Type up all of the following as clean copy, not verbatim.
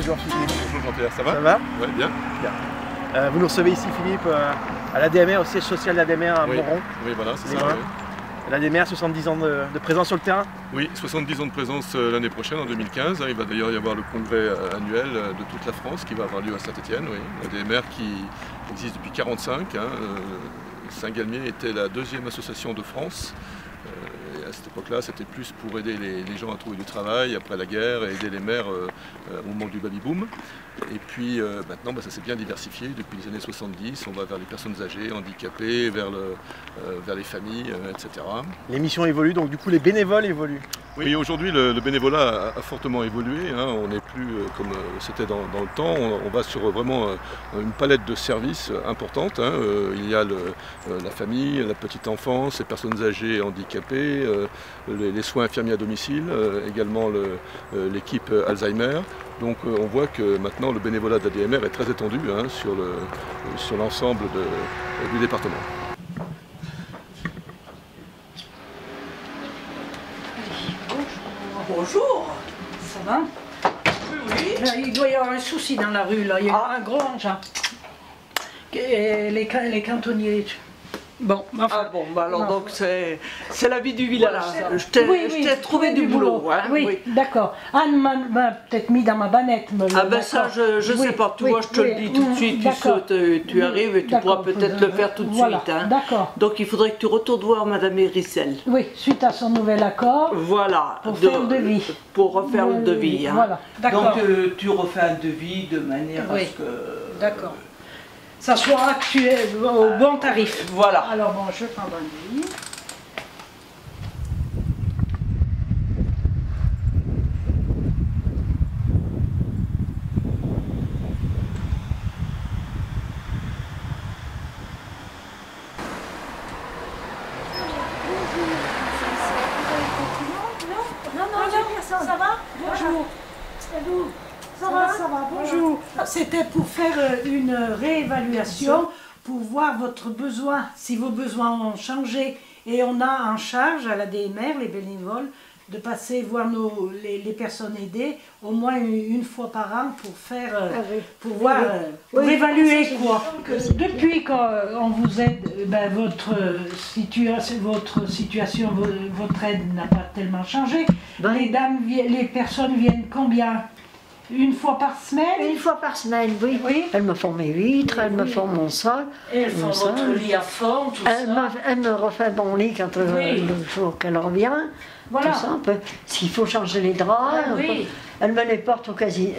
bonjour Philippe. Bonjour Jean-Pierre, ça va? Ça va? Ouais, bien. Bien. Vous nous recevez ici Philippe, à l'ADMR, au siège social de l'ADMR à Montron. Oui, voilà, c'est ça. Oui. L'ADMR, 70 ans de présence sur le terrain? Oui, 70 ans de présence l'année prochaine, en 2015. Il va d'ailleurs y avoir le congrès annuel de toute la France qui va avoir lieu à Saint-Étienne. Oui. L'ADMR qui existe depuis 1945. Saint-Galmier était la deuxième association de France. Et à cette époque-là, c'était plus pour aider les gens à trouver du travail après la guerre et aider les mères au moment du baby-boom. Et puis maintenant, ça s'est bien diversifié. Depuis les années 70, on va vers les personnes âgées, handicapées, vers les familles, etc. Les missions évoluent, donc du coup les bénévoles évoluent. Oui, aujourd'hui le bénévolat a fortement évolué. On n'est plus comme c'était dans le temps. On va sur vraiment une palette de services importante. Il y a la famille, la petite enfance, les personnes âgées et handicapées, les soins infirmiers à domicile, également l'équipe Alzheimer. Donc on voit que maintenant le bénévolat de l'ADMR est très étendu sur l'ensemble du département. Bonjour. Ça va? Oui. Là, il doit y avoir un souci dans la rue, là. Il y a un gros engin. Et les cantonniers. Bon, enfin. Ah bon, alors non. donc c'est la vie du village. Voilà. Je t'ai trouvé du boulot. Hein, oui. D'accord. Anne m'a peut-être mis dans ma banette. Ah ben ça, je sais pas. Tu vois, je te le dis tout de suite. Tu arrives et tu pourras peut-être le faire tout de suite. Hein. D'accord. Donc il faudrait que tu retournes voir Madame Hérissel. Oui, suite à son nouvel accord. Voilà. Pour faire le devis. Pour refaire le devis. Hein. Voilà. D'accord. Donc tu refais un devis de manière à ce que... D'accord. Ça soit actuel, au bon tarif. Voilà. Alors bon, je prends un devis. Ça va? Bonjour. Ça va, bonjour. C'était pour faire une réévaluation, pour voir votre besoin, si vos besoins ont changé. Et on a en charge à l'ADMR, les bénévoles, de passer voir les personnes aidées au moins une fois par an pour faire, pour voir, pour évaluer quoi. Depuis qu'on vous aide, votre situation, votre aide n'a pas tellement changé. Les personnes viennent combien? Une fois par semaine? Une fois par semaine, oui. Elles me font mes huîtres, elles me font mon sol. Elles font votre lit à fond, tout ça. Elle me refait mon lit quand le jour qu'elle revient. Voilà. Tout ça, s'il faut changer les draps, elle me les porte au quasi.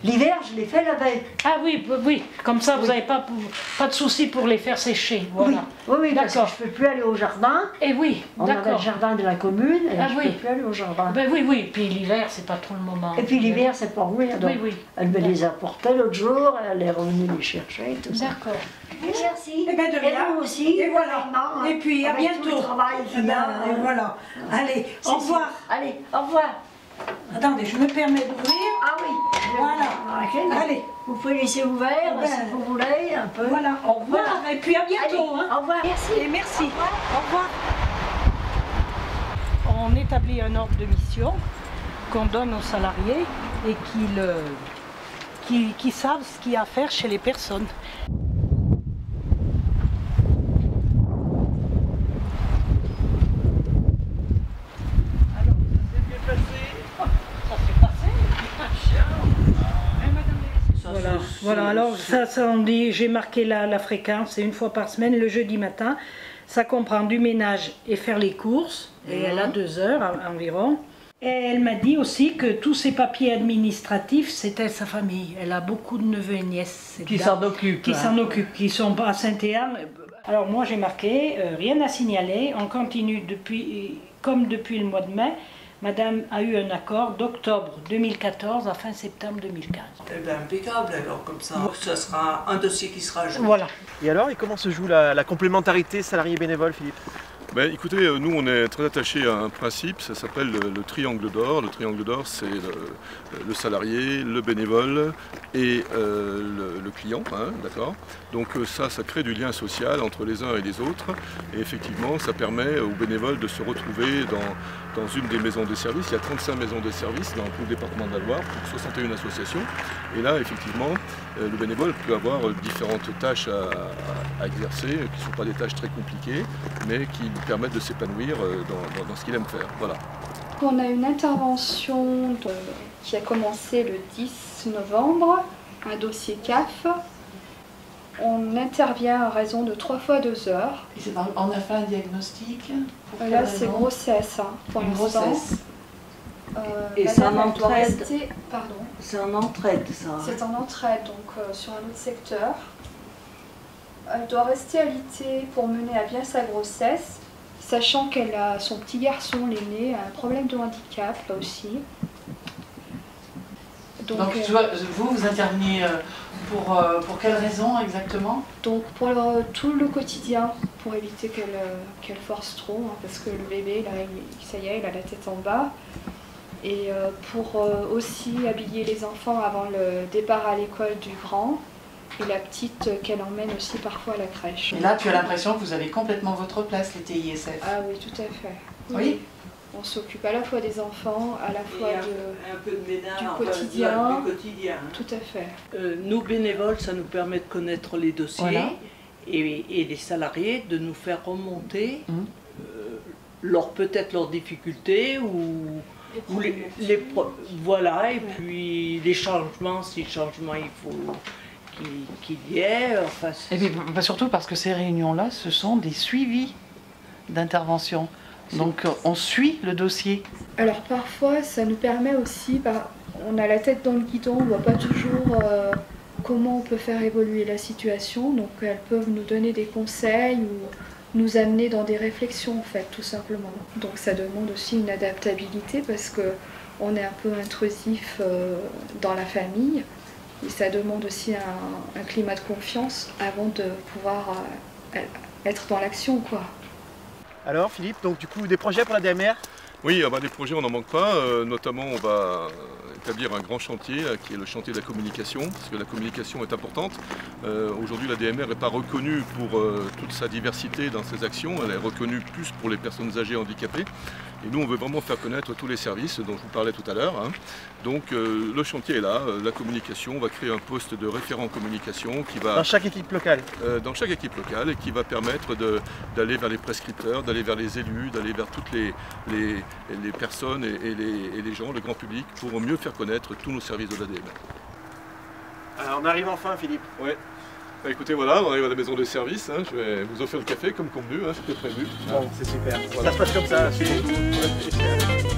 L'hiver, je les fais laver. Ah oui, comme ça vous n'avez pas de souci pour les faire sécher. Voilà. Oui, parce que je ne peux plus aller au jardin. Et oui, on avait le jardin de la commune, et je ne peux plus aller au jardin. Oui, puis l'hiver, c'est pas trop le moment. Et puis l'hiver, c'est pas oui. Elle me les a portés l'autre jour, elle est revenue les chercher, tout ça. D'accord. Merci. Et bien de rien. Et vous aussi. Et voilà. Et puis à bientôt. Et voilà. Allez, au revoir. Allez, au revoir. Attendez, je me permets d'ouvrir. Ah oui. Voilà. Allez. Vous pouvez laisser ouvert si vous voulez un peu. Voilà. Au revoir. Et puis à bientôt. Allez, au revoir. Merci. Et merci. Au revoir. On établit un ordre de mission qu'on donne aux salariés et qui savent ce qu'il y a à faire chez les personnes. Voilà, alors ça on dit, j'ai marqué la fréquence, c'est une fois par semaine, le jeudi matin. Ça comprend du ménage et faire les courses, et elle a 2 heures environ. Et elle m'a dit aussi que tous ces papiers administratifs, c'était sa famille. Elle a beaucoup de neveux et nièces. Qui s'en occupent. Qui sont à Saint-Étienne. Alors moi j'ai marqué, rien à signaler, on continue comme depuis le mois de mai. Madame a eu un accord d'octobre 2014 à fin septembre 2015. Eh bien, impeccable alors, comme ça. Ça sera un dossier qui sera joué. Voilà. Et alors, et comment se joue la complémentarité salarié-bénévole, Philippe? Ben, écoutez, nous on est très attachés à un principe, ça s'appelle le triangle d'or. Le triangle d'or, c'est le salarié, le bénévole et le client, hein, d'accord. Donc ça crée du lien social entre les uns et les autres. Et effectivement, ça permet aux bénévoles de se retrouver dans une des maisons de service. Il y a 35 maisons de service dans tout le département de la Loire, pour 61 associations. Et là, effectivement, le bénévole peut avoir différentes tâches à exercer, qui ne sont pas des tâches très compliquées, mais qui lui permettent de s'épanouir dans ce qu'il aime faire. Voilà. On a une intervention qui a commencé le 10 novembre, un dossier CAF. On intervient à raison de 3 fois 2 heures. Et on a fait un diagnostic? Là, c'est grossesse, hein, pour l'instant. Et c'est en entraide. Pardon. C'est en entraide, ça. C'est en entraide, donc sur un autre secteur. Elle doit rester alitée pour mener à bien sa grossesse, sachant qu'elle a son petit garçon, l'aîné, a un problème de handicap, là aussi. Donc tu vois, vous intervenez pour quelle raison exactement? Donc pour tout le quotidien, pour éviter qu'elle force trop, hein, parce que le bébé, là, ça y est, il a la tête en bas. Et pour aussi habiller les enfants avant le départ à l'école du grand. Et la petite qu'elle emmène aussi parfois à la crèche. Et là, tu as l'impression que vous avez complètement votre place, les TISF. Ah oui, tout à fait. Oui. On s'occupe à la fois des enfants, à la fois un peu de ménage, du quotidien. Hein. Tout à fait. Nous, bénévoles, ça nous permet de connaître les dossiers, voilà. et les salariés de nous faire remonter peut-être leurs difficultés ou voilà, et puis les changements, si changement il faut qu'il y ait. Enfin, et puis surtout parce que ces réunions-là, ce sont des suivis d'intervention. Donc on suit le dossier. Alors parfois, ça nous permet aussi, on a la tête dans le guidon, on ne voit pas toujours comment on peut faire évoluer la situation. Donc elles peuvent nous donner des conseils ou nous amener dans des réflexions, en fait, tout simplement. Donc ça demande aussi une adaptabilité parce qu'on est un peu intrusif dans la famille. Et ça demande aussi un climat de confiance avant de pouvoir être dans l'action, quoi. Alors Philippe, donc du coup des projets pour la DMR? Oui, des projets on n'en manque pas, notamment on va établir un grand chantier qui est le chantier de la communication, parce que la communication est importante. Aujourd'hui la DMR n'est pas reconnue pour toute sa diversité dans ses actions, elle est reconnue plus pour les personnes âgées handicapées. Et nous on veut vraiment faire connaître tous les services dont je vous parlais tout à l'heure. Hein. Donc le chantier est là, la communication, on va créer un poste de référent communication qui va... Dans chaque équipe locale? Dans chaque équipe locale, et qui va permettre d'aller vers les prescripteurs, d'aller vers les élus, d'aller vers toutes les personnes et les gens, le grand public, pour mieux faire connaître tous nos services de l'ADMR. Alors on arrive enfin Philippe. Oui. Bah, écoutez, voilà, on arrive à la maison de service, hein. Je vais vous offrir le café comme convenu, hein, c'était prévu. Bon, c'est super. Voilà. Ça se passe comme ça, c'est beaucoup.